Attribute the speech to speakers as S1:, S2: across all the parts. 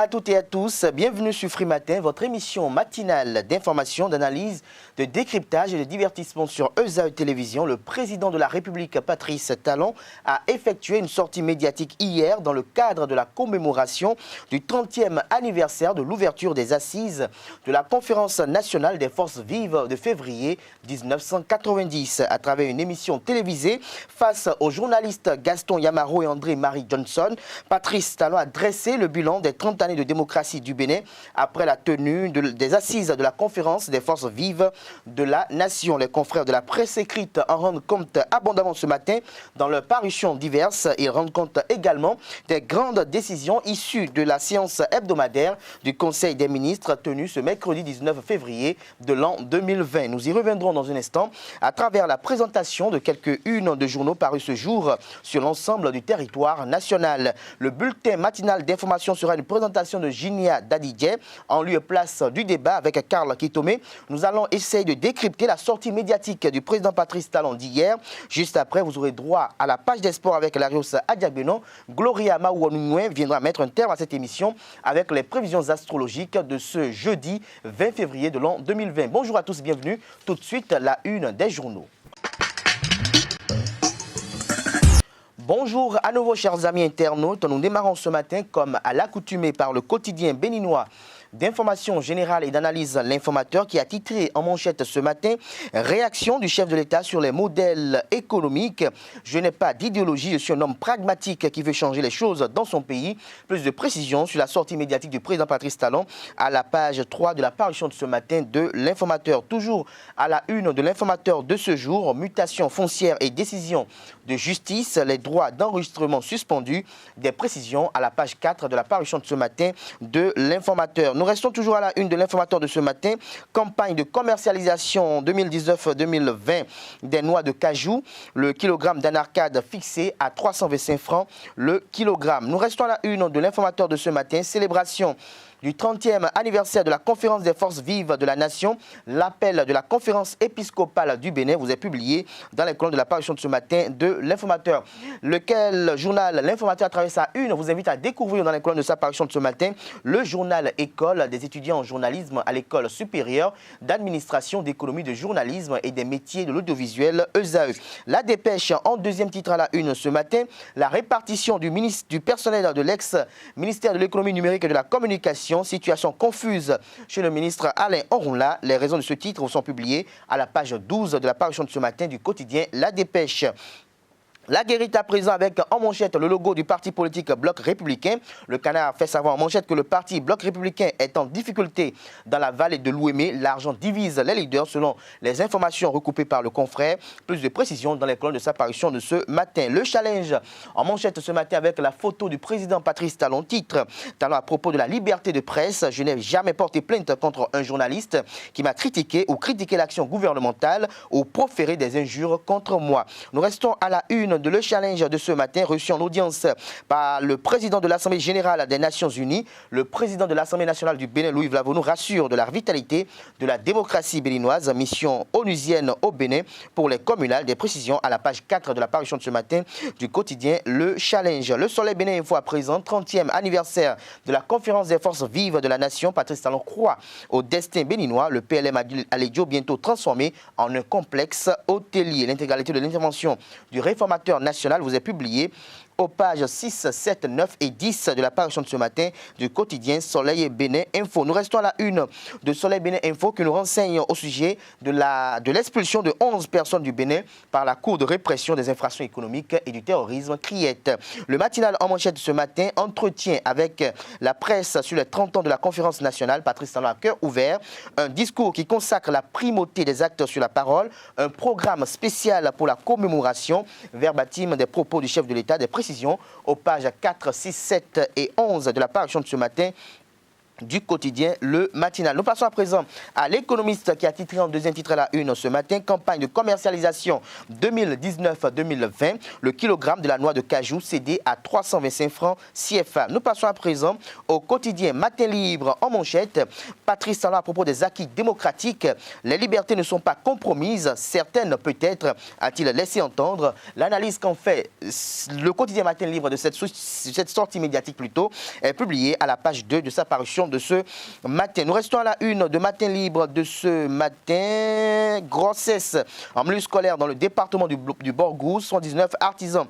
S1: à toutes et à tous, bienvenue sur Free Matin, votre émission matinale d'information, d'analyse, de décryptage et de divertissement sur ESAE Télévision. Le président de la République, Patrice Talon, a effectué une sortie médiatique hier dans le cadre de la commémoration du 30e anniversaire de l'ouverture des assises de la Conférence nationale des forces vives de février 1990. À travers une émission télévisée face aux journalistes Gaston Yamaro et André-Marie Johnson, Patrice Talon a dressé le bilan des 30 années de démocratie du Bénin après la tenue des assises de la conférence des forces vives de la nation. Les confrères de la presse écrite en rendent compte abondamment ce matin dans leurs parutions diverses. Ils rendent compte également des grandes décisions issues de la séance hebdomadaire du Conseil des ministres tenue ce mercredi 19 février de l'an 2020. Nous y reviendrons dans un instant à travers la présentation de quelques-unes de journaux parus ce jour sur l'ensemble du territoire national. Le bulletin matinal d'information sera une présentation de Ginia Dadidje en lieu et place du débat avec Karl Kitome. Nous allons essayer de décrypter la sortie médiatique du président Patrice Talon d'hier. Juste après, vous aurez droit à la page des sports avec Larios Adiagbeno. Gloria Maouanouen viendra mettre un terme à cette émission avec les prévisions astrologiques de ce jeudi 20 février de l'an 2020. Bonjour à tous, bienvenue. Tout de suite, la une des journaux. Bonjour à nouveau chers amis internautes, nous démarrons ce matin comme à l'accoutumée par le quotidien béninois d'information générale et d'analyse L'Informateur qui a titré en manchette ce matin « Réaction du chef de l'État sur les modèles économiques. Je n'ai pas d'idéologie, je suis un homme pragmatique qui veut changer les choses dans son pays ». Plus de précisions sur la sortie médiatique du président Patrice Talon à la page 3 de la parution de ce matin de L'Informateur. Toujours à la une de L'Informateur de ce jour, mutation foncière et décision de justice, les droits d'enregistrement suspendus. Des précisions à la page 4 de la parution de ce matin de L'Informateur. Nous restons toujours à la une de L'Informateur de ce matin. Campagne de commercialisation 2019-2020 des noix de cajou. Le kilogramme d'anarcade fixé à 325 francs le kilogramme. Nous restons à la une de L'Informateur de ce matin. Célébration du 30e anniversaire de la Conférence des forces vives de la nation. L'appel de la conférence épiscopale du Bénin vous est publié dans les colonnes de la parution de ce matin de L'Informateur. Lequel journal L'Informateur à travers sa une vous invite à découvrir dans les colonnes de sa parution de ce matin le journal École des étudiants en journalisme à l'École supérieure d'administration, d'économie, de journalisme et des métiers de l'audiovisuel ESAE. La dépêche en deuxième titre à la une ce matin, la répartition du personnel de l'ex-ministère de l'économie numérique et de la communication. Situation confuse chez le ministre Alain Orunla. Les raisons de ce titre sont publiées à la page 12 de la parution de ce matin du quotidien La Dépêche. La guérite à présent avec en manchette le logo du parti politique Bloc Républicain. Le Canard fait savoir en manchette que le parti Bloc Républicain est en difficulté dans la vallée de l'Ouémé. L'argent divise les leaders selon les informations recoupées par le confrère. Plus de précisions dans les colonnes de sa parution de ce matin. Le challenge en manchette ce matin avec la photo du président Patrice Talon. Titre Talon à propos de la liberté de presse. Je n'ai jamais porté plainte contre un journaliste qui m'a critiqué ou critiqué l'action gouvernementale ou proféré des injures contre moi. Nous restons à la une de le challenge de ce matin, reçu en audience par le président de l'Assemblée générale des Nations Unies. Le président de l'Assemblée nationale du Bénin, Louis Vlavonou, rassure de la vitalité de la démocratie béninoise. Mission onusienne au Bénin pour les communales. Des précisions à la page 4 de la parution de ce matin du quotidien Le Challenge. Le Soleil Bénin Info à présent, 30e anniversaire de la conférence des forces vives de la nation. Patrice Talon croit au destin béninois. Le PLM Alédio bientôt transformé en un complexe hôtelier. L'intégralité de l'intervention du réformateur national vous est publié aux pages 6, 7, 9 et 10 de la parution de ce matin du quotidien Soleil Bénin Info. Nous restons à la une de Soleil Bénin Info qui nous renseigne au sujet de l'expulsion de 11 personnes du Bénin par la Cour de répression des infractions économiques et du terrorisme Criette. Le matinal en manchette de ce matin entretient avec la presse sur les 30 ans de la conférence nationale. Patrice Talon à cœur ouvert. Un discours qui consacre la primauté des actes sur la parole. Un programme spécial pour la commémoration. Verbatim des propos du chef de l'État, des précisions aux pages 4, 6, 7 et 11 de la parution de ce matin du quotidien Le Matinal. Nous passons à présent à l'économiste qui a titré en deuxième titre à la une ce matin, campagne de commercialisation 2019-2020, le kilogramme de la noix de cajou cédé à 325 francs CFA. Nous passons à présent au quotidien Matin Libre en manchette. Patrice Talon à propos des acquis démocratiques, les libertés ne sont pas compromises, certaines peut-être, a-t-il laissé entendre. L'analyse qu'en fait le quotidien Matin Libre de cette sortie médiatique plutôt est publiée à la page 2 de sa parution de ce matin. Nous restons à la une de Matin Libre de ce matin. Grossesse en milieu scolaire dans le département du Borgou. 119 artisans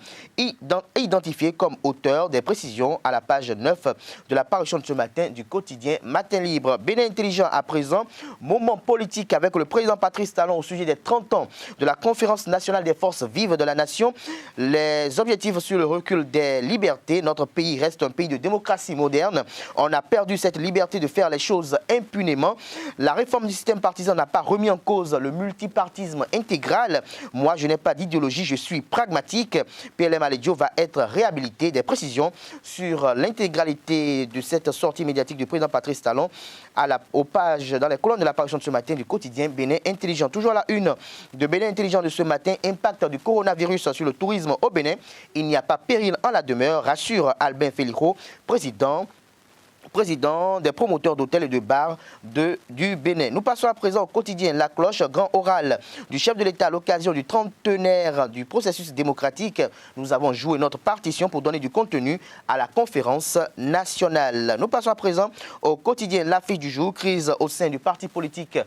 S1: identifiés comme auteurs. Des précisions à la page 9 de la parution de ce matin du quotidien Matin Libre. Bénin Intelligent à présent. Moment politique avec le président Patrice Talon au sujet des 30 ans de la Conférence nationale des forces vives de la nation. Les objectifs sur le recul des libertés. Notre pays reste un pays de démocratie moderne. On a perdu cette liberté de faire les choses impunément. La réforme du système partisan n'a pas remis en cause le multipartisme intégral. Moi, je n'ai pas d'idéologie, je suis pragmatique. PLM Aledio va être réhabilité. Des précisions sur l'intégralité de cette sortie médiatique du président Patrice Talon aux pages, dans les colonnes de la parution de ce matin du quotidien Bénin Intelligent. Toujours à la une de Bénin Intelligent de ce matin, impact du coronavirus sur le tourisme au Bénin. Il n'y a pas péril en la demeure, rassure Albin Félixo, président des promoteurs d'hôtels et de bars du Bénin. Nous passons à présent au quotidien La Cloche, grand oral du chef de l'État à l'occasion du trentenaire du processus démocratique. Nous avons joué notre partition pour donner du contenu à la conférence nationale. Nous passons à présent au quotidien L'Affiche du jour, crise au sein du parti politique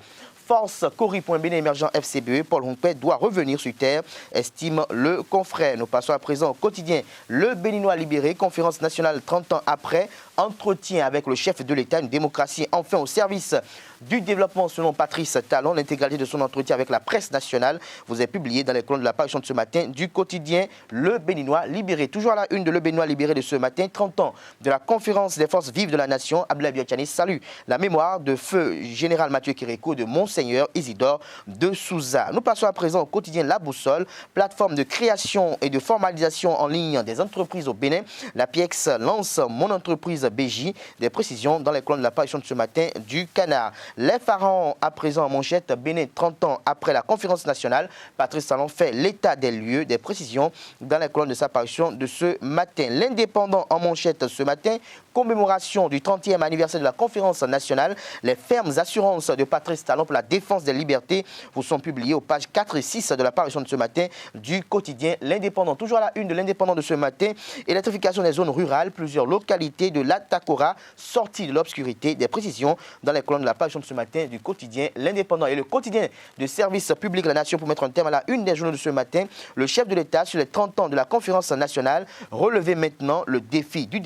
S1: Force Cori.Bénin émergent FCBE, Paul Rompet doit revenir sur terre, estime le confrère. Nous passons à présent au quotidien Le Béninois libéré, conférence nationale 30 ans après, entretien avec le chef de l'État, une démocratie enfin au service du développement selon Patrice Talon. L'intégralité de son entretien avec la presse nationale vous est publiée dans les colonnes de la parution de ce matin du quotidien Le Béninois libéré. Toujours à la une de Le Béninois libéré de ce matin, 30 ans de la conférence des forces vives de la nation. Abdoulaye Biachani salue la mémoire de feu général Mathieu Kérékou de Monseigneur Isidore de Souza. Nous passons à présent au quotidien La Boussole, plateforme de création et de formalisation en ligne des entreprises au Bénin. La PIEX lance Mon entreprise BJ. Des précisions dans les colonnes de la parution de ce matin du Canard. Les pharaons à présent en manchette, Bénin 30 ans après la conférence nationale. Patrice Talon fait l'état des lieux. Des précisions dans les colonnes de sa parution de ce matin. L'Indépendant en manchette ce matin, commémoration du 30e anniversaire de la conférence nationale. Les fermes assurances de Patrice Talon pour la défense des libertés vous sont publiées aux pages 4 et 6 de la parution de ce matin du quotidien L'Indépendant. Toujours à la une de L'Indépendant de ce matin, électrification des zones rurales, plusieurs localités de l'Atakora sorties de l'obscurité. Des précisions dans les colonnes de la parution de ce matin du quotidien L'Indépendant. Et le quotidien de service public La Nation pour mettre un terme à la une des journaux de ce matin, le chef de l'État sur les 30 ans de la conférence nationale, relevez maintenant le défi du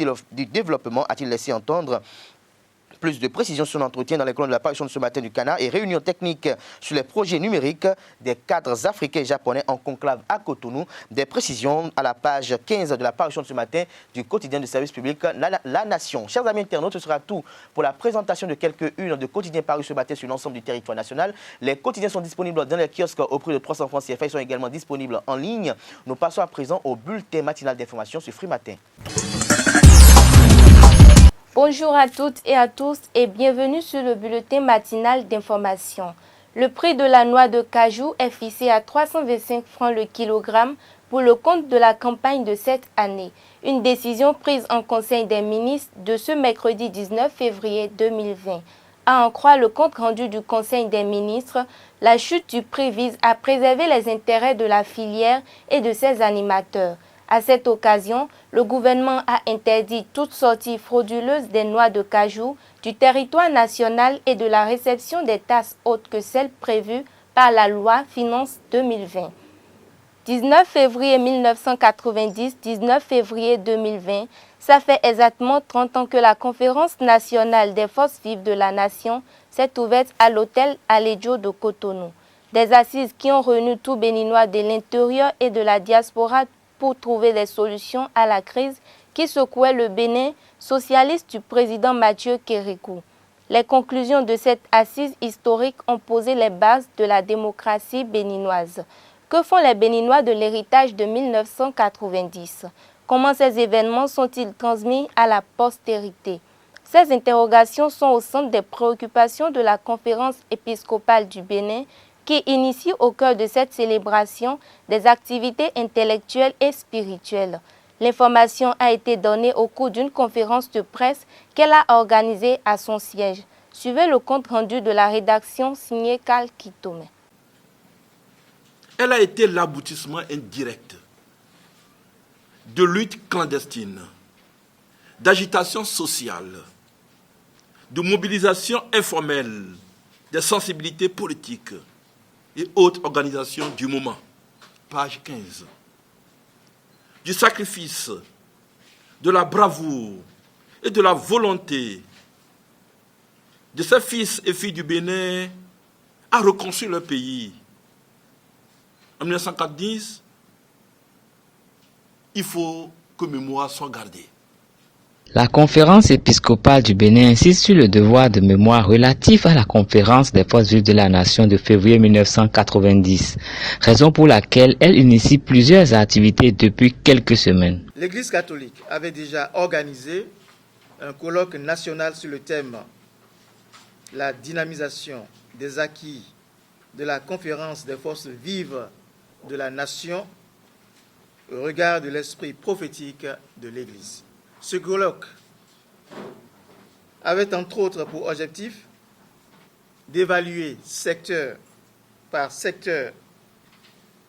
S1: développement, a-t-il laissé entendre. Plus de précisions sur l'entretien dans les colonnes de la parution de ce matin du Canard et réunion technique sur les projets numériques des cadres africains et japonais en conclave à Cotonou. Des précisions à la page 15 de la parution de ce matin du quotidien de service public La Nation. Chers amis internautes, ce sera tout pour la présentation de quelques-unes de quotidiens parus ce matin sur l'ensemble du territoire national. Les quotidiens sont disponibles dans les kiosques au prix de 300 francs CFA. Ils sont également disponibles en ligne. Nous passons à présent au bulletin matinal d'information sur Free Matin.
S2: Bonjour à toutes et à tous et bienvenue sur le bulletin matinal d'information. Le prix de la noix de cajou est fixé à 325 francs le kilogramme pour le compte de la campagne de cette année. Une décision prise en Conseil des ministres de ce mercredi 19 février 2020. À en croire le compte rendu du Conseil des ministres, la chute du prix vise à préserver les intérêts de la filière et de ses animateurs. À cette occasion, le gouvernement a interdit toute sortie frauduleuse des noix de cajou du territoire national et de la réception des tasses autres que celles prévues par la loi Finances 2020. 19 février 1990, 19 février 2020, ça fait exactement 30 ans que la Conférence nationale des forces vives de la nation s'est ouverte à l'hôtel Aledio de Cotonou. Des assises qui ont réuni tout Béninois de l'intérieur et de la diaspora pour trouver des solutions à la crise qui secouait le Bénin socialiste du président Mathieu Kérékou. Les conclusions de cette assise historique ont posé les bases de la démocratie béninoise. Que font les Béninois de l'héritage de 1990? Comment ces événements sont-ils transmis à la postérité? Ces interrogations sont au centre des préoccupations de la conférence épiscopale du Bénin qui initie au cœur de cette célébration des activités intellectuelles et spirituelles. L'information a été donnée au cours d'une conférence de presse qu'elle a organisée à son siège. Suivez le compte rendu de la rédaction signé Carl Kitome.
S3: Elle a été l'aboutissement indirect de luttes clandestines, d'agitation sociale, de mobilisation informelle des sensibilités politiques et autres organisations du moment. Page 15. Du sacrifice, de la bravoure et de la volonté de ces fils et filles du Bénin à reconstruire leur pays. En 1940, il faut que mémoire soit gardée.
S4: La conférence épiscopale du Bénin insiste sur le devoir de mémoire relatif à la conférence des forces vives de la nation de février 1990, raison pour laquelle elle initie plusieurs activités depuis quelques semaines.
S5: L'Église catholique avait déjà organisé un colloque national sur le thème « La dynamisation des acquis de la conférence des forces vives de la nation au regard de l'esprit prophétique de l'Église ». Ce colloque avait entre autres pour objectif d'évaluer secteur par secteur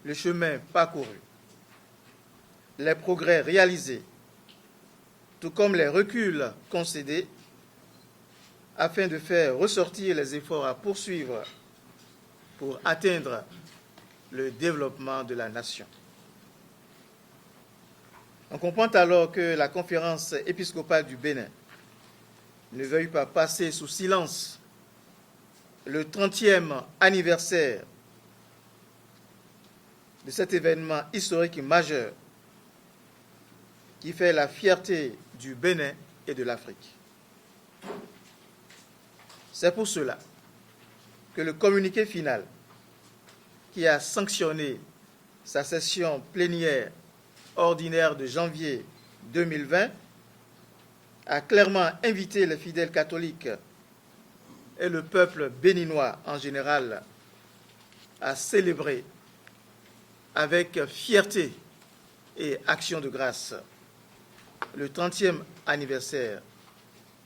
S5: le chemin parcouru, les progrès réalisés, tout comme les reculs concédés, afin de faire ressortir les efforts à poursuivre pour atteindre le développement de la nation. On comprend alors que la conférence épiscopale du Bénin ne veuille pas passer sous silence le 30e anniversaire de cet événement historique majeur qui fait la fierté du Bénin et de l'Afrique. C'est pour cela que le communiqué final qui a sanctionné sa session plénière ordinaire de janvier 2020 a clairement invité les fidèles catholiques et le peuple béninois en général à célébrer avec fierté et action de grâce le 30e anniversaire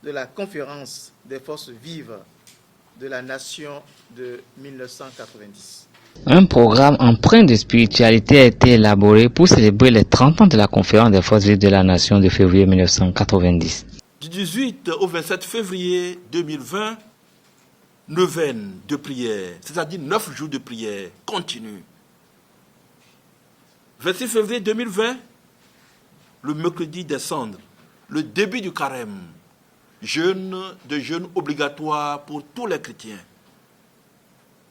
S5: de la conférence des forces vives de la nation de 1990.
S4: Un programme empreint de spiritualité a été élaboré pour célébrer les 30 ans de la conférence des forces vives de la nation de février 1990.
S3: Du 18 au 27 février 2020, neuvaine de prière, c'est-à-dire 9 jours de prière continue. 26 février 2020, le mercredi des cendres, le début du carême, jeûne obligatoire pour tous les chrétiens.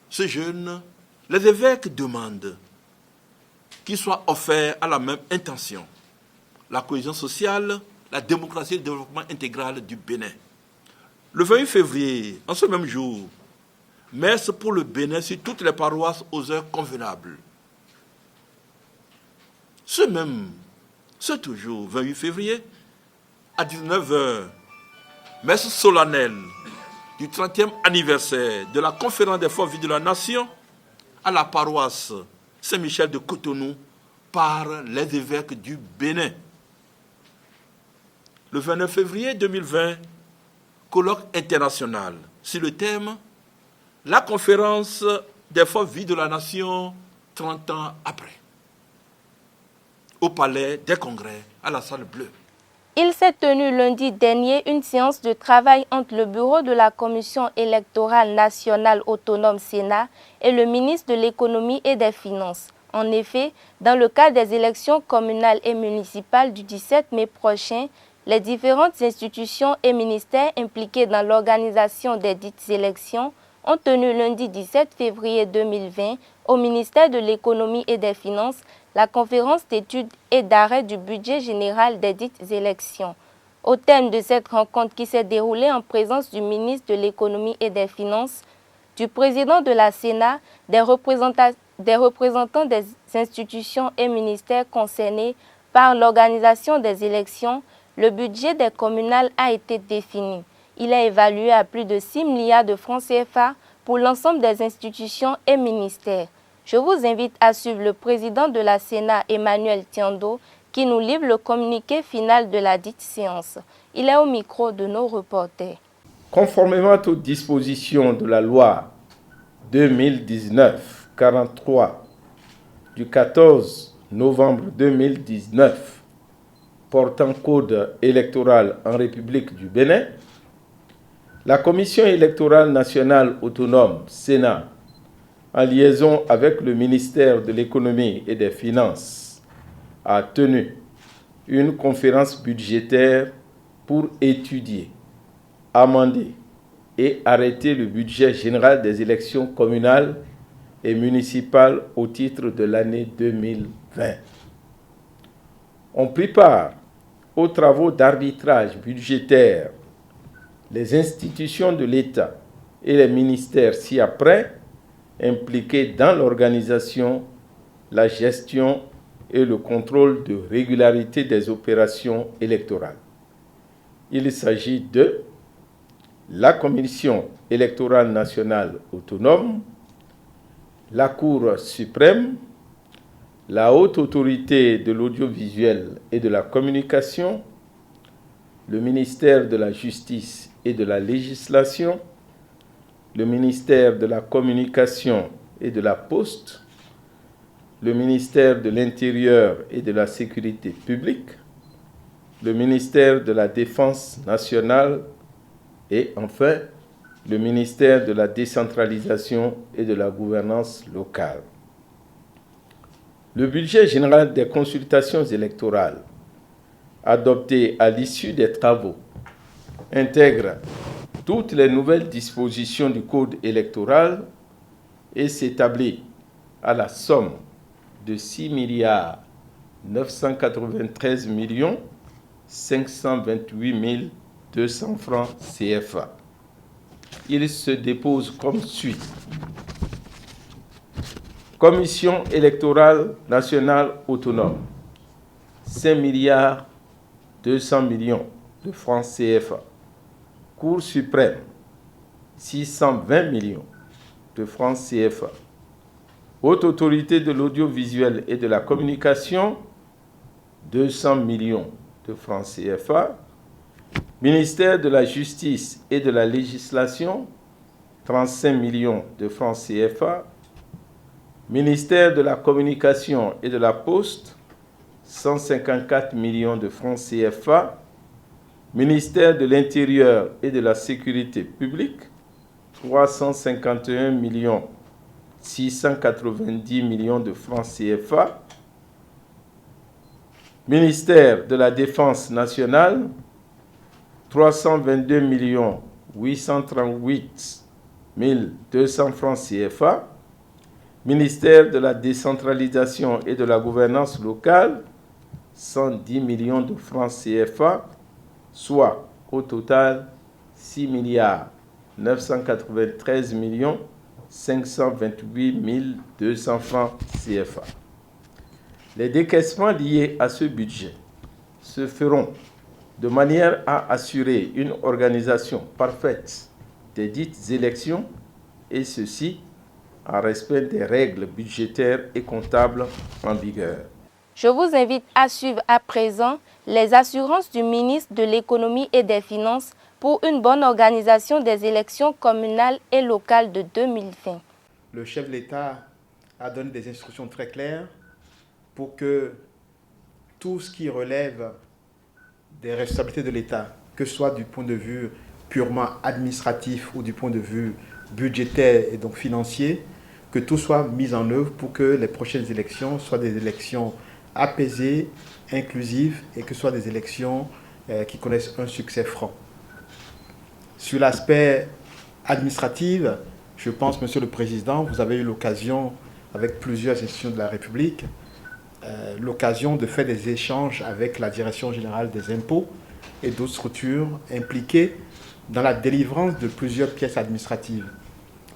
S3: Ce jeûne, les évêques demandent qu'il soit offert à la même intention, la cohésion sociale, la démocratie et le développement intégral du Bénin. Le 28 février, en ce même jour, messe pour le Bénin sur toutes les paroisses aux heures convenables. Ce toujours 28 février, à 19h, messe solennelle du 30e anniversaire de la conférence des forces vives de la nation à la paroisse Saint-Michel de Cotonou par les évêques du Bénin. Le 29 février 2020, colloque international sur le thème « La conférence des forces vives de la nation 30 ans après » au Palais des Congrès à la Salle Bleue.
S2: Il s'est tenu lundi dernier une séance de travail entre le bureau de la Commission électorale nationale autonome Sénat et le ministre de l'Économie et des Finances. En effet, dans le cadre des élections communales et municipales du 17 mai prochain, les différentes institutions et ministères impliqués dans l'organisation des dites élections ont tenu lundi 17 février 2020 au ministère de l'Économie et des Finances la conférence d'études et d'arrêt du budget général des dites élections. Au terme de cette rencontre qui s'est déroulée en présence du ministre de l'Économie et des Finances, du président de la Sénat, des représentants des institutions et ministères concernés par l'organisation des élections, le budget des communales a été défini. Il est évalué à plus de 6 milliards de francs CFA pour l'ensemble des institutions et ministères. Je vous invite à suivre le président de la Sénat, Emmanuel Tiando, qui nous livre le communiqué final de la dite séance. Il est au micro de nos reporters.
S6: Conformément aux dispositions de la loi 2019-43 du 14 novembre 2019 portant code électoral en République du Bénin, la Commission électorale nationale autonome, Sénat, en liaison avec le ministère de l'Économie et des Finances, a tenu une conférence budgétaire pour étudier, amender et arrêter le budget général des élections communales et municipales au titre de l'année 2020. On prit part aux travaux d'arbitrage budgétaire. Les institutions de l'État et les ministères ci-après impliqués dans l'organisation, la gestion et le contrôle de régularité des opérations électorales. Il s'agit de la Commission électorale nationale autonome, la Cour suprême, la Haute autorité de l'audiovisuel et de la communication, le ministère de la Justice et de la législation, le ministère de la Communication et de la Poste, le ministère de l'Intérieur et de la Sécurité publique, le ministère de la Défense nationale et enfin le ministère de la Décentralisation et de la Gouvernance locale. Le budget général des consultations électorales, adopté à l'issue des travaux, intègre toutes les nouvelles dispositions du Code électoral et s'établit à la somme de 6 milliards 993 millions 528 200 francs CFA. Il se dépose comme suit. Commission électorale nationale autonome, 5 milliards 200 millions de francs CFA. Cour suprême, 620 millions de francs CFA. Haute autorité de l'audiovisuel et de la communication, 200 millions de francs CFA. Ministère de la Justice et de la Législation, 35 millions de francs CFA. Ministère de la Communication et de la Poste, 154 millions de francs CFA. Ministère de l'Intérieur et de la Sécurité publique, 351 millions 690 millions de francs CFA. Ministère de la Défense nationale, 322 millions 838 200 francs CFA. Ministère de la Décentralisation et de la Gouvernance locale, 110 millions de francs CFA, soit au total 6 milliards 993 millions 528 200 francs CFA. Les décaissements liés à ce budget se feront de manière à assurer une organisation parfaite des dites élections, et ceci en respect des règles budgétaires et comptables en vigueur.
S2: Je vous invite à suivre à présent les assurances du ministre de l'Économie et des Finances pour une bonne organisation des élections communales et locales de 2020.
S5: Le chef de l'État a donné des instructions très claires pour que tout ce qui relève des responsabilités de l'État, que ce soit du point de vue purement administratif ou du point de vue budgétaire et donc financier, que tout soit mis en œuvre pour que les prochaines élections soient des élections apaisées, inclusives et que ce soit des élections qui connaissent un succès franc. Sur l'aspect administratif, je pense, Monsieur le Président, vous avez eu l'occasion, avec plusieurs institutions de la République, l'occasion de faire des échanges avec la Direction générale des impôts et d'autres structures impliquées dans la délivrance de plusieurs pièces administratives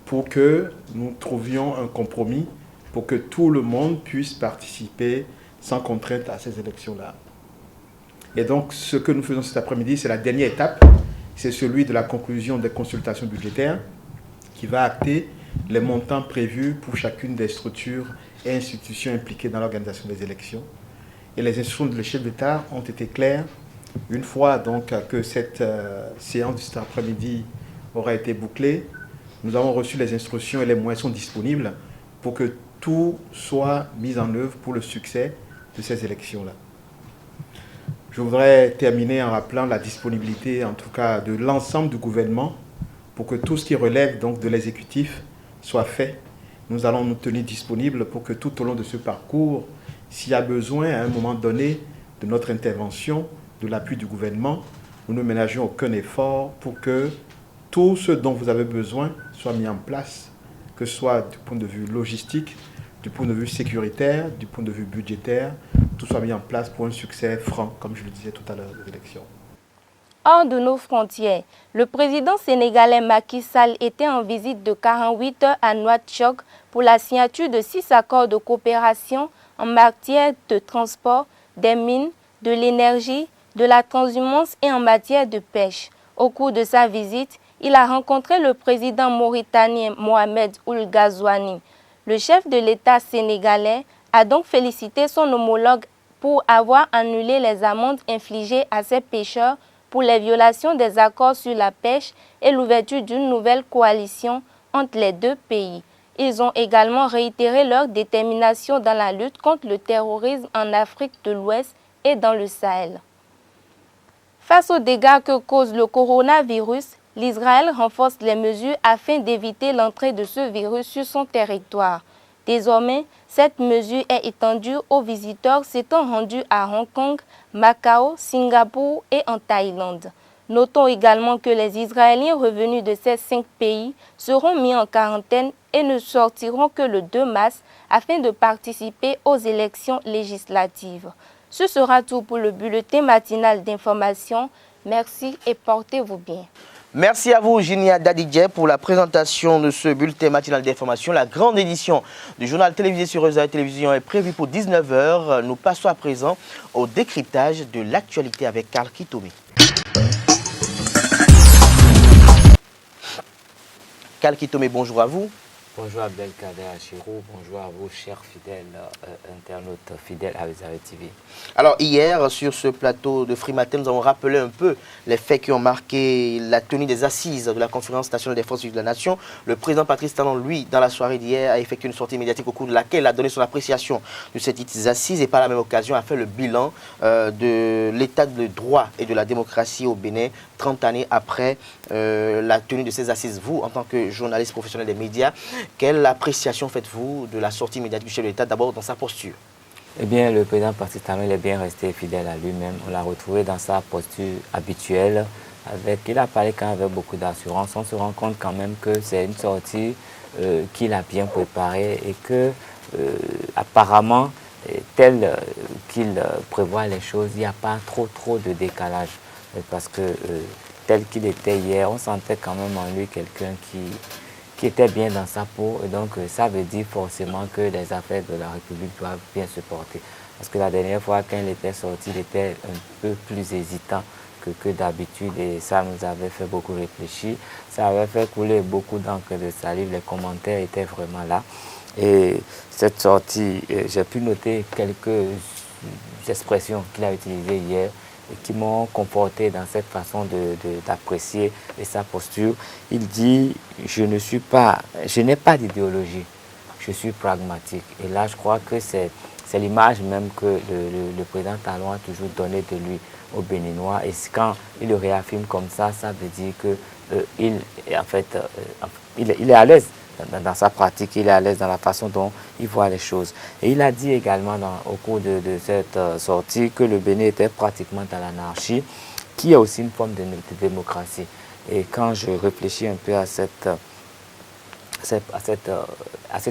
S5: pour que nous trouvions un compromis pour que tout le monde puisse participer sans contrainte à ces élections-là.
S7: Et donc, ce que nous faisons cet après-midi, c'est la dernière étape. C'est celui de la conclusion des consultations budgétaires qui va acter les montants prévus pour chacune des structures et institutions impliquées dans l'organisation des élections. Et les instructions de le chef d'État ont été claires. Une fois donc que cette séance de cet après-midi aura été bouclée, nous avons reçu les instructions et les moyens sont disponibles pour que tout soit mis en œuvre pour le succès de ces élections-là. Je voudrais terminer en rappelant la disponibilité, en tout cas, de l'ensemble du gouvernement pour que tout ce qui relève donc de l'exécutif soit fait. Nous allons nous tenir disponibles pour que tout au long de ce parcours, s'il y a besoin à un moment donné de notre intervention, de l'appui du gouvernement, nous ne ménageons aucun effort pour que tout ce dont vous avez besoin soit mis en place, que ce soit du point de vue logistique, du point de vue sécuritaire, du point de vue budgétaire, tout soit mis en place pour un succès franc, comme je le disais tout à l'heure, des élections.
S2: Hors de nos frontières, le président sénégalais Macky Sall était en visite de 48 heures à Nouakchott pour la signature de 6 accords de coopération en matière de transport, des mines, de l'énergie, de la transhumance et en matière de pêche. Au cours de sa visite, il a rencontré le président mauritanien Mohamed Ould Ghazouani. Le chef de l'État sénégalais a donc félicité son homologue pour avoir annulé les amendes infligées à ces pêcheurs pour les violations des accords sur la pêche et l'ouverture d'une nouvelle coalition entre les deux pays. Ils ont également réitéré leur détermination dans la lutte contre le terrorisme en Afrique de l'Ouest et dans le Sahel. Face aux dégâts que cause le coronavirus, l'Israël renforce les mesures afin d'éviter l'entrée de ce virus sur son territoire. Désormais, cette mesure est étendue aux visiteurs s'étant rendus à Hong Kong, Macao, Singapour et en Thaïlande. Notons également que les Israéliens revenus de ces 5 pays seront mis en quarantaine et ne sortiront que le 2 mars afin de participer aux élections législatives. Ce sera tout pour le bulletin matinal d'information. Merci et portez-vous bien.
S1: Merci à vous, Ginia Dadidje, pour la présentation de ce bulletin matinal d'information. La grande édition du journal télévisé sur Réseau Télévision est prévue pour 19 h. Nous passons à présent au décryptage de l'actualité avec Karl Kitomé. Karl Kitomé, bonjour à vous.
S4: Bonjour Abdelkader Achirou, bonjour à vous chers fidèles internautes fidèles à Réseau TV.
S1: Alors hier, sur ce plateau de Free Matin, nous avons rappelé un peu les faits qui ont marqué la tenue des assises de la Conférence nationale des forces vives de la nation. Le président Patrice Talon, lui, dans la soirée d'hier, a effectué une sortie médiatique au cours de laquelle il a donné son appréciation de ces dites assises et par la même occasion a fait le bilan de l'état de droit et de la démocratie au Bénin 30 années après la tenue de ces assises. Vous, en tant que journaliste professionnel des médias, quelle appréciation faites-vous de la sortie médiatique du chef de l'État, d'abord dans sa posture?
S4: Eh bien, le président Patrice Talon est bien resté fidèle à lui-même. On l'a retrouvé dans sa posture habituelle. Il a parlé quand même avec beaucoup d'assurance. On se rend compte quand même que c'est une sortie qu'il a bien préparée et que, apparemment, tel qu'il prévoit les choses, il n'y a pas trop de décalage. Parce que, tel qu'il était hier, on sentait quand même en lui quelqu'un qui était bien dans sa peau. Et donc, ça veut dire forcément que les affaires de la République doivent bien se porter. Parce que la dernière fois, quand il était sorti, il était un peu plus hésitant que d'habitude. Et ça nous avait fait beaucoup réfléchir. Ça avait fait couler beaucoup d'encre de salive. Les commentaires étaient vraiment là. Et cette sortie, j'ai pu noter quelques expressions qu'il a utilisées hier qui m'ont conforté dans cette façon d'apprécier sa posture. Il dit, je n'ai pas d'idéologie, je suis pragmatique. Et là, je crois que c'est l'image même que le président Talon a toujours donnée de lui aux Béninois. Et quand il le réaffirme comme ça veut dire qu'il il est à l'aise dans sa pratique, il est à l'aise dans la façon dont il voit les choses. Et il a dit également au cours de cette sortie que le Bénin était pratiquement dans l'anarchie, qui est aussi une forme de démocratie. Et quand je réfléchis un peu à cet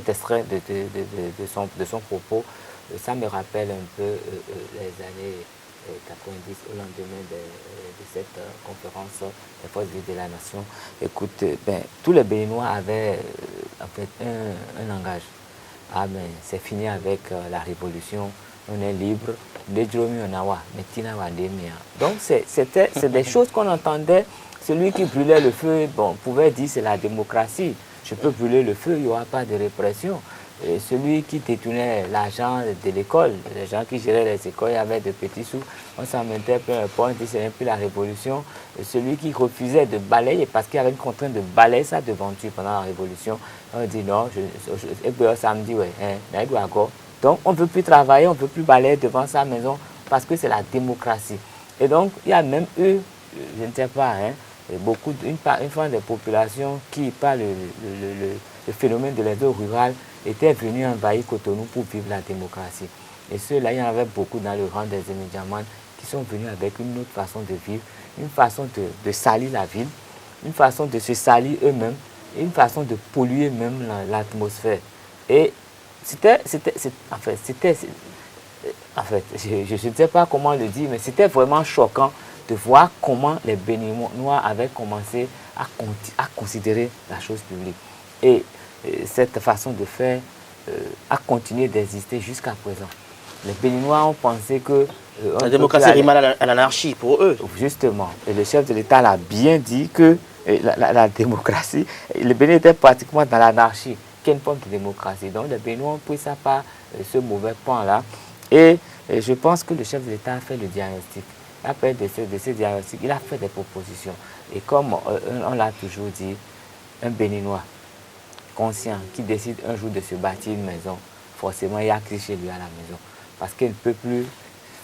S4: extrait de son propos, ça me rappelle un peu les années 90 au lendemain de cette conférence des forces vives de la nation. Écoute, tous les Béninois avaient en fait un langage. Ah, mais c'est fini avec la révolution, on est libre. Donc c'est des choses qu'on entendait. Celui qui brûlait le feu, bon, pouvait dire c'est la démocratie. Je peux brûler le feu, il n'y aura pas de répression. Et celui qui détournait l'argent de l'école, les gens qui géraient les écoles, il y avait de petits sous, on s'en mettait peu importe, on dit c'est plus la révolution. Et celui qui refusait de balayer, parce qu'il y avait une contrainte de balayer sa devanture pendant la révolution, on dit non, et puis samedi, ouais, donc on ne peut plus travailler, on ne peut plus balayer devant sa maison parce que c'est la démocratie. Et donc il y a même eu, je ne sais pas, une fois des populations qui, par le phénomène de l'aide rurale, étaient venus envahir Cotonou pour vivre la démocratie. Et ceux-là, il y en avait beaucoup dans le rang des Emidjaman qui sont venus avec une autre façon de vivre, une façon de salir la ville, une façon de se salir eux-mêmes, une façon de polluer même l'atmosphère. Et en fait, je ne sais pas comment le dire, mais c'était vraiment choquant de voir comment les Béninois avaient commencé à considérer la chose publique. Et cette façon de faire a continué d'exister jusqu'à présent. Les Béninois ont pensé que...
S1: la démocratie rime à l'anarchie pour eux.
S4: Justement. Et le chef de l'État l'a bien dit que la démocratie, le Bénin était pratiquement dans l'anarchie, qui est une forme de démocratie. Donc les Béninois ont pris ça par ce mauvais point-là. Et je pense que le chef de l'État a fait le diagnostic. Après de ce diagnostic, il a fait des propositions. Et comme on l'a toujours dit, un Béninois conscient qui décide un jour de se bâtir une maison, forcément il y a cri chez lui à la maison. Parce qu'il ne peut plus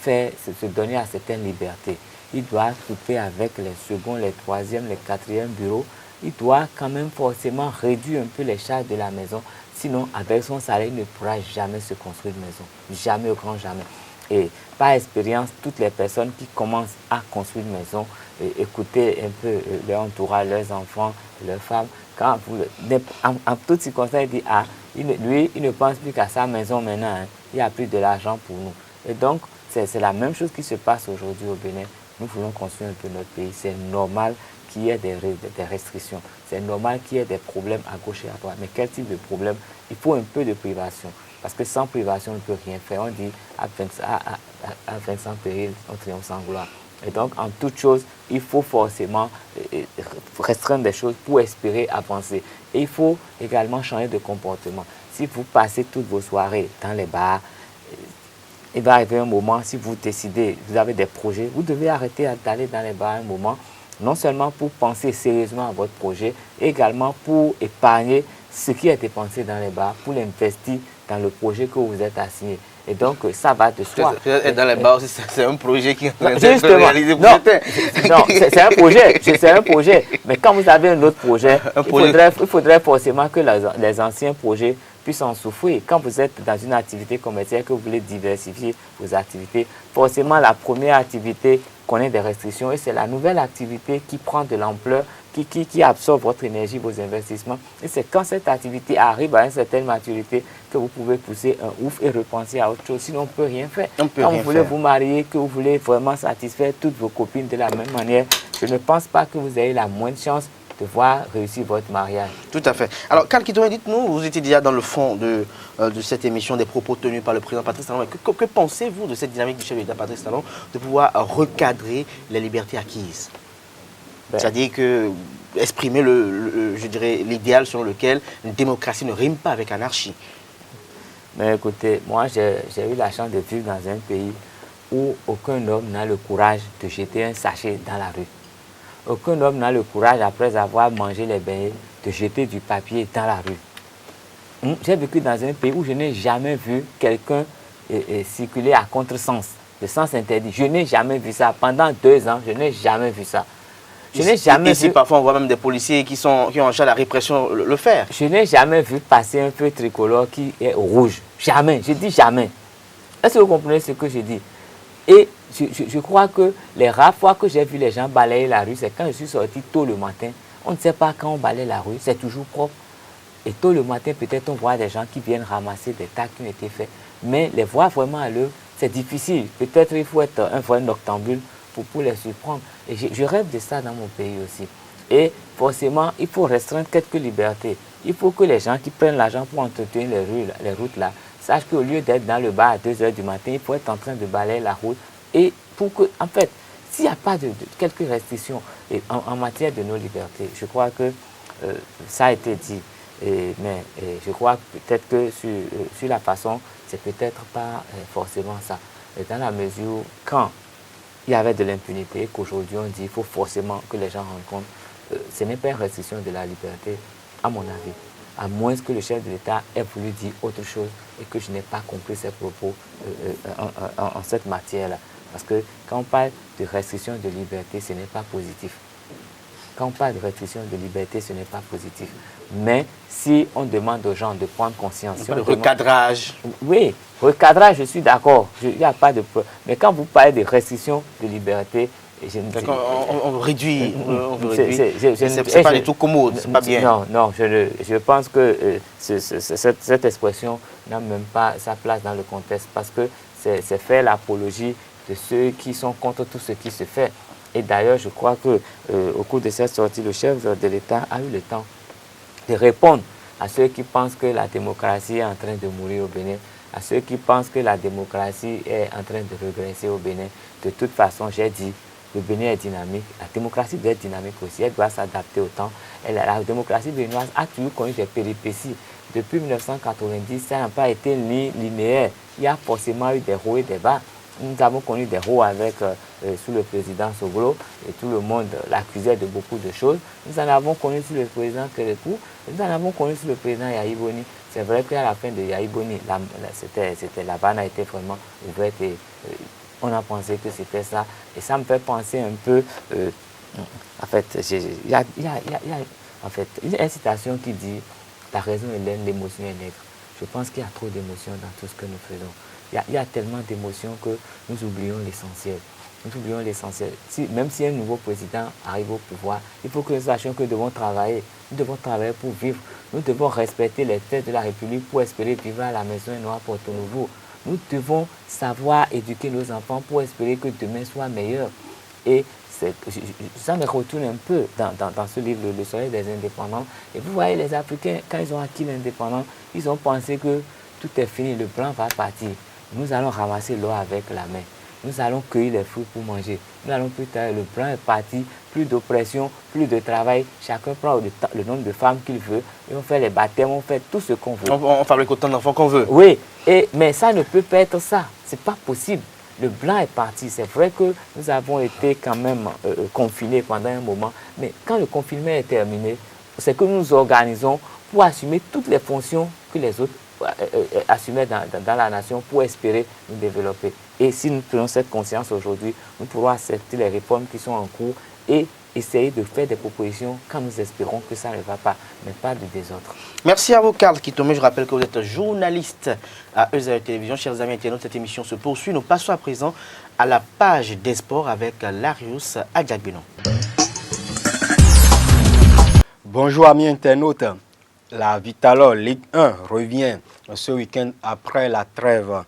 S4: se donner à certaines libertés. Il doit couper avec les seconds, les troisièmes, les quatrièmes bureaux. Il doit quand même forcément réduire un peu les charges de la maison. Sinon, avec son salaire, il ne pourra jamais se construire une maison. Jamais, au grand jamais. Et par expérience, toutes les personnes qui commencent à construire une maison, écoutez un peu leur entourage, leurs enfants, leurs femmes, quand en toutes circonstances, il dit, lui, il ne pense plus qu'à sa maison maintenant, hein. Il n'y a plus de l'argent pour nous. Et donc, c'est la même chose qui se passe aujourd'hui au Bénin. Nous voulons construire un peu notre pays. C'est normal qu'il y ait des restrictions. C'est normal qu'il y ait des problèmes à gauche et à droite. Mais quel type de problème? Il faut un peu de privation. Parce que sans privation, on ne peut rien faire. On dit à Vincent Péril, on triomphe sans gloire. Et donc, en toute chose, il faut forcément restreindre des choses pour espérer avancer. Et il faut également changer de comportement. Si vous passez toutes vos soirées dans les bars, il va arriver un moment, si vous décidez, vous avez des projets, vous devez arrêter d'aller dans les bars un moment, non seulement pour penser sérieusement à votre projet, également pour épargner ce qui a été pensé dans les bars, pour l'investir dans le projet que vous êtes assigné. Et donc, ça va de soi.
S1: Dans les bars aussi, c'est un projet qui est
S4: réalisé pour non, c'est un projet. C'est un projet. Mais quand vous avez un autre projet, il faudrait forcément que les anciens projets puissent en souffrir. Quand vous êtes dans une activité commerciale, que vous voulez diversifier vos activités, forcément, la première activité connaît des restrictions et c'est la nouvelle activité qui prend de l'ampleur, qui absorbe votre énergie, vos investissements. Et c'est quand cette activité arrive à une certaine maturité que vous pouvez pousser un ouf et repenser à autre chose. Sinon, on ne peut rien faire. Quand vous voulez vous marier, que vous voulez vraiment satisfaire toutes vos copines de la même manière, je ne pense pas que vous ayez la moindre chance de voir réussir votre mariage.
S1: Tout à fait. Alors, Karl Kittoé, dites-nous, vous étiez déjà dans le fond de cette émission, des propos tenus par le président Patrice Talon. Que pensez-vous de cette dynamique du chef de l'État Patrice Talon de pouvoir recadrer les libertés acquises? C'est-à-dire que exprimer je dirais, l'idéal selon lequel une démocratie ne rime pas avec anarchie.
S4: Mais écoutez, moi j'ai eu la chance de vivre dans un pays où aucun homme n'a le courage de jeter un sachet dans la rue. Aucun homme n'a le courage, après avoir mangé les beignets, de jeter du papier dans la rue. J'ai vécu dans un pays où je n'ai jamais vu quelqu'un circuler à contresens, de sens interdit. Je n'ai jamais vu ça. Pendant 2 ans, je n'ai jamais vu ça. Je n'ai jamais
S1: vu... parfois, on voit même des policiers qui ont en charge la répression le faire.
S4: Je n'ai jamais vu passer un feu tricolore qui est rouge. Jamais. Je dis jamais. Est-ce que vous comprenez ce que je dis? Et je crois que les rares fois que j'ai vu les gens balayer la rue, c'est quand je suis sorti tôt le matin. On ne sait pas quand on balaye la rue, c'est toujours propre. Et tôt le matin, peut-être on voit des gens qui viennent ramasser des tas qui ont été faits. Mais les voir vraiment à l'œuvre, c'est difficile. Peut-être il faut être un vrai noctambule pour les surprendre. Et je rêve de ça dans mon pays aussi. Et forcément, il faut restreindre quelques libertés. Il faut que les gens qui prennent l'argent pour entretenir les routes là sache qu'au lieu d'être dans le bar à 2 h du matin, il faut être en train de balayer la route. Et pour que, en fait, s'il n'y a pas de quelques restrictions en matière de nos libertés, je crois que ça a été dit. Mais je crois peut-être que sur la façon, c'est peut-être pas forcément ça. Dans la mesure quand il y avait de l'impunité, qu'aujourd'hui on dit qu'il faut forcément que les gens rencontrent, ce n'est pas une restriction de la liberté, à mon avis. À moins que le chef de l'État ait voulu dire autre chose et que je n'ai pas compris ses propos en cette matière-là. Parce que quand on parle de restriction de liberté, ce n'est pas positif. Quand on parle de restriction de liberté, ce n'est pas positif. Mais si on demande aux gens de prendre conscience... Si
S1: recadrage.
S4: Oui, recadrage, je suis d'accord. Il n'y a pas de... Mais quand vous parlez de restriction de liberté...
S1: On réduit. C'est pas du tout commode, c'est pas bien.
S4: Non, je pense que cette expression n'a même pas sa place dans le contexte parce que c'est faire l'apologie de ceux qui sont contre tout ce qui se fait. Et d'ailleurs, je crois qu'au cours de cette sortie, le chef de l'État a eu le temps de répondre à ceux qui pensent que la démocratie est en train de mourir au Bénin, à ceux qui pensent que la démocratie est en train de régresser au Bénin. De toute façon, j'ai dit, le Bénin est dynamique. La démocratie doit être dynamique aussi. Elle doit s'adapter au temps. La démocratie béninoise a toujours connu des péripéties. Depuis 1990, ça n'a pas été linéaire. Il y a forcément eu des hauts et des bas. Nous avons connu des hauts sous le président Soglo et tout le monde l'accusait de beaucoup de choses. Nous en avons connu sous le président Kérékou, nous en avons connu sous le président Yahi Boni. C'est vrai qu'à la fin de Yahi Boni, la vanne a été vraiment ouverte et on a pensé que c'était ça. Et ça me fait penser un peu, en fait, il y a en fait, une citation qui dit « La raison est laine, l'émotion est nègre ». Je pense qu'il y a trop d'émotions dans tout ce que nous faisons. Il y a tellement d'émotions que nous oublions l'essentiel. Nous oublions l'essentiel. Même si un nouveau président arrive au pouvoir, il faut que nous sachions que nous devons travailler. Nous devons travailler pour vivre. Nous devons respecter les têtes de la République pour espérer vivre à la maison et non à Porto Nouveau. Nous devons savoir éduquer nos enfants pour espérer que demain soit meilleur. Et ça me retourne un peu dans ce livre, Le Soleil des indépendants. Et vous voyez, les Africains, quand ils ont acquis l'indépendance, ils ont pensé que tout est fini, le blanc va partir. Nous allons ramasser l'or avec la main. Nous allons cueillir les fruits pour manger. Nous allons plus tard, le blanc est parti, plus d'oppression, plus de travail. Chacun prend le nombre de femmes qu'il veut. Et on fait les baptêmes, on fait tout ce qu'on veut.
S1: On fabrique autant d'enfants qu'on veut.
S4: Oui, mais ça ne peut pas être ça. Ce n'est pas possible. Le blanc est parti. C'est vrai que nous avons été quand même confinés pendant un moment. Mais quand le confinement est terminé, c'est que nous nous organisons pour assumer toutes les fonctions que les autres assumer dans la nation pour espérer nous développer. Et si nous prenons cette conscience aujourd'hui, nous pourrons accepter les réformes qui sont en cours et essayer de faire des propositions quand nous espérons que ça ne va pas, mais pas de désordre.
S1: Merci à vous, Karl Kitome. Je rappelle que vous êtes journaliste à EZAE Télévision. Chers amis internautes, cette émission se poursuit. Nous passons à présent à la page des sports avec Larius Adjagbenon.
S8: Bonjour amis internautes. La Vitalor Ligue 1 revient ce week-end après la trêve.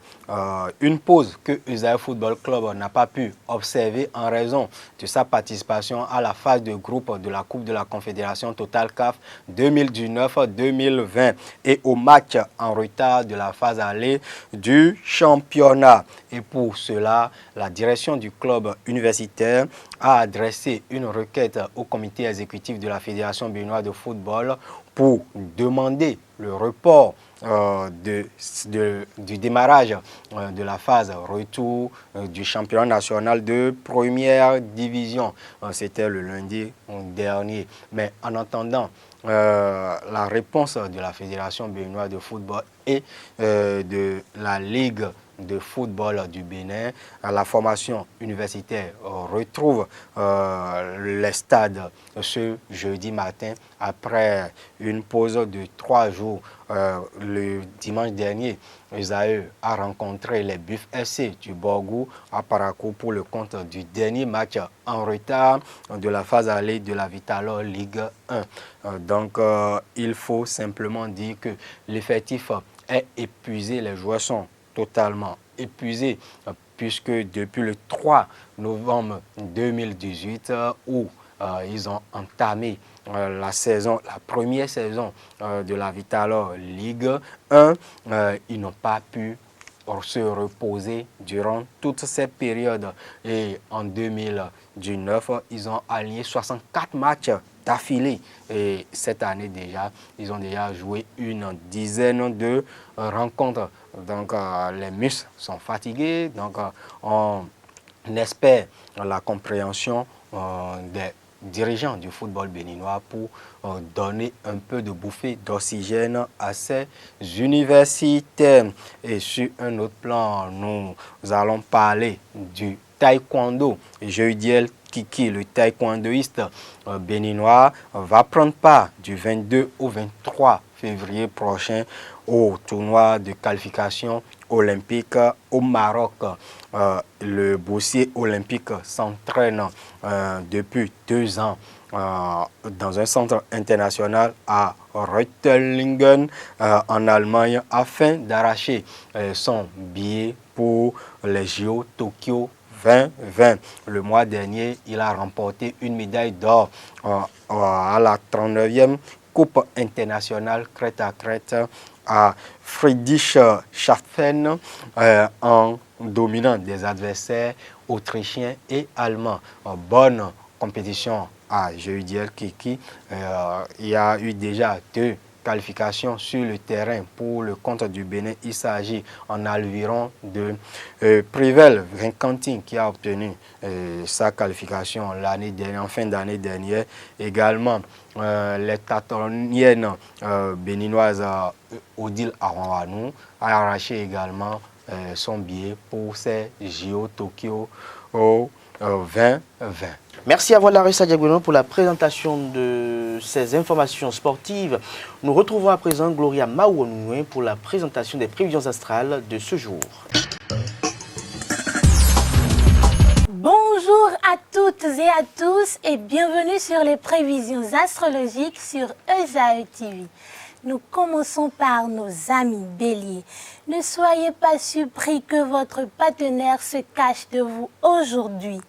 S8: Une pause que EZAE Football Club n'a pas pu observer en raison de sa participation à la phase de groupe de la Coupe de la Confédération Total CAF 2019-2020 et au match en retard de la phase aller du championnat. Et pour cela, la direction du club universitaire a adressé une requête au comité exécutif de la Fédération béninoise de football pour demander le report du démarrage de la phase retour du championnat national de première division. C'était le lundi dernier. Mais en attendant la réponse de la Fédération béninoise de football et de la Ligue de football du Bénin, la formation universitaire retrouve les stades ce jeudi matin après une pause de 3 jours. Le dimanche dernier, EZAE a rencontré les Buffs FC du Borgou à Parakou pour le compte du dernier match en retard de la phase aller de la Vitalor Ligue 1. Donc, il faut simplement dire que l'effectif est épuisé, les joueurs sont totalement épuisés puisque depuis le 3 novembre 2018 où ils ont entamé la première saison de la Vital'Or Ligue 1. Ils n'ont pas pu se reposer durant toute cette période. Et en 2019, ils ont aligné 64 matchs d'affilée. Et cette année déjà, ils ont déjà joué une dizaine de rencontres. Donc les muscles sont fatigués. Donc on espère la compréhension des dirigeants du football béninois pour donner un peu de bouffée d'oxygène à ces universités. Et sur un autre plan, nous allons parler du taekwondo. Jeudiel Kiki, le taekwondoïste béninois, va prendre part du 22 au 23 février prochain au tournoi de qualification olympique au Maroc. Le boursier olympique s'entraîne depuis 2 ans dans un centre international à Reutlingen en Allemagne afin d'arracher son billet pour les JO Tokyo 2020. Le mois dernier, il a remporté une médaille d'or à la 39e Coupe internationale crête à crête à Friedrichshafen en dominant des adversaires autrichiens et allemands. Bonne compétition à Jeudiel Kiki. Il y a eu déjà 2 qualifications sur le terrain pour le compte du Bénin. Il s'agit en aviron de Privel Vincantin qui a obtenu sa qualification l'année dernière, en fin d'année dernière. Également, les tatoniennes béninoises Odile Aronwanou a arraché également son billet pour ces JO Tokyo au 2020.
S1: Merci à Voilà Ressa Diagono pour la présentation de ces informations sportives. Nous retrouvons à présent Gloria Maouonoué pour la présentation des prévisions astrales de ce jour.
S9: Bonjour à toutes et à tous et bienvenue sur les prévisions astrologiques sur ESAE TV. Nous commençons par nos amis béliers. Ne soyez pas surpris que votre partenaire se cache de vous aujourd'hui.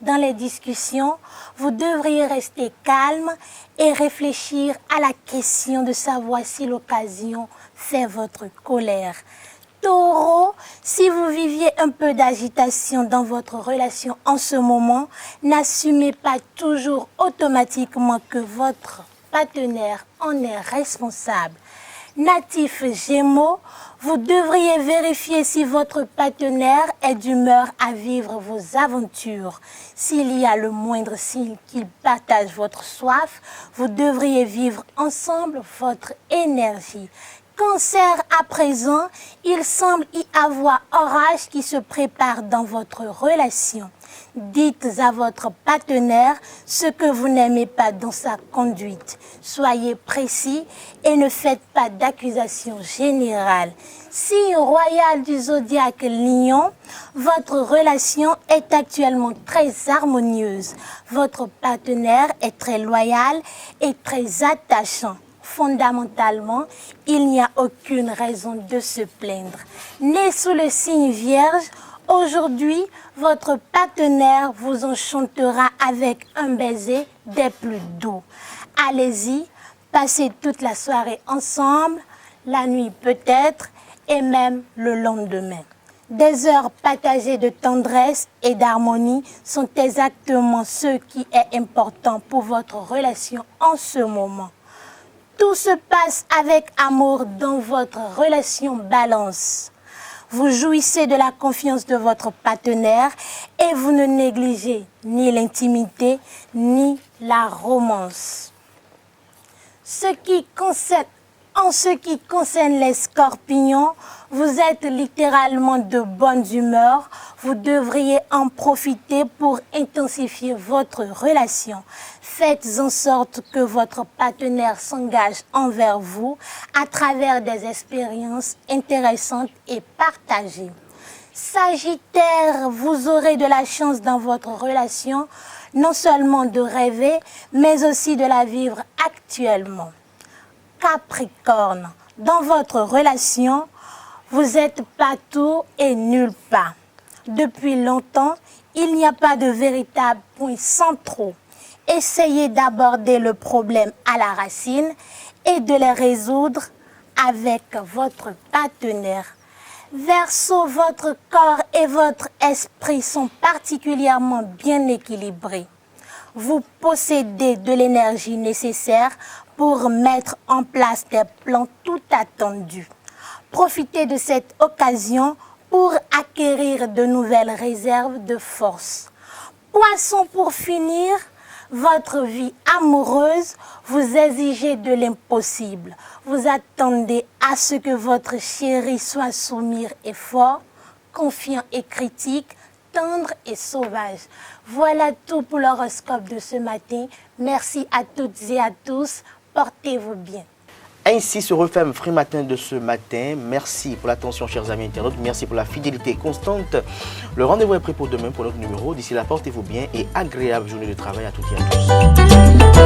S9: Dans les discussions, vous devriez rester calme et réfléchir à la question de savoir si l'occasion fait votre colère. Taureau, si vous viviez un peu d'agitation dans votre relation en ce moment, n'assumez pas toujours automatiquement que votre partenaire en est responsable. Natif Gémeaux, vous devriez vérifier si votre partenaire est d'humeur à vivre vos aventures. S'il y a le moindre signe qu'il partage votre soif, vous devriez vivre ensemble votre énergie. Cancer à présent, il semble y avoir orage qui se prépare dans votre relation. Dites à votre partenaire ce que vous n'aimez pas dans sa conduite. Soyez précis et ne faites pas d'accusations générales. Signe royal du zodiaque Lion, votre relation est actuellement très harmonieuse. Votre partenaire est très loyal et très attachant. Fondamentalement, il n'y a aucune raison de se plaindre. Né sous le signe Vierge, aujourd'hui, votre partenaire vous enchantera avec un baiser des plus doux. Allez-y, passez toute la soirée ensemble, la nuit peut-être, et même le lendemain. Des heures partagées de tendresse et d'harmonie sont exactement ce qui est important pour votre relation en ce moment. Tout se passe avec amour dans votre relation Balance. Vous jouissez de la confiance de votre partenaire et vous ne négligez ni l'intimité ni la romance. En ce qui concerne les scorpions, vous êtes littéralement de bonne humeur. Vous devriez en profiter pour intensifier votre relation. Faites en sorte que votre partenaire s'engage envers vous à travers des expériences intéressantes et partagées. Sagittaire, vous aurez de la chance dans votre relation, non seulement de rêver, mais aussi de la vivre actuellement. Capricorne, dans votre relation, vous êtes partout et nulle part. Depuis longtemps, il n'y a pas de véritable point central. essayez d'aborder le problème à la racine et de les résoudre avec votre partenaire. Verseau, votre corps et votre esprit sont particulièrement bien équilibrés. Vous possédez de l'énergie nécessaire pour mettre en place des plans tout attendus. Profitez de cette occasion pour acquérir de nouvelles réserves de force. Poisson, pour finir, votre vie amoureuse vous exigez de l'impossible. Vous attendez à ce que votre chéri soit soumis et fort, confiant et critique, tendre et sauvage. Voilà tout pour l'horoscope de ce matin. Merci à toutes et à tous. Portez-vous bien.
S1: Ainsi se referme Free Matin de ce matin. Merci pour l'attention, chers amis internautes. Merci pour la fidélité constante. Le rendez-vous est prêt pour demain pour notre numéro. D'ici là, portez-vous bien et agréable journée de travail à toutes et à tous.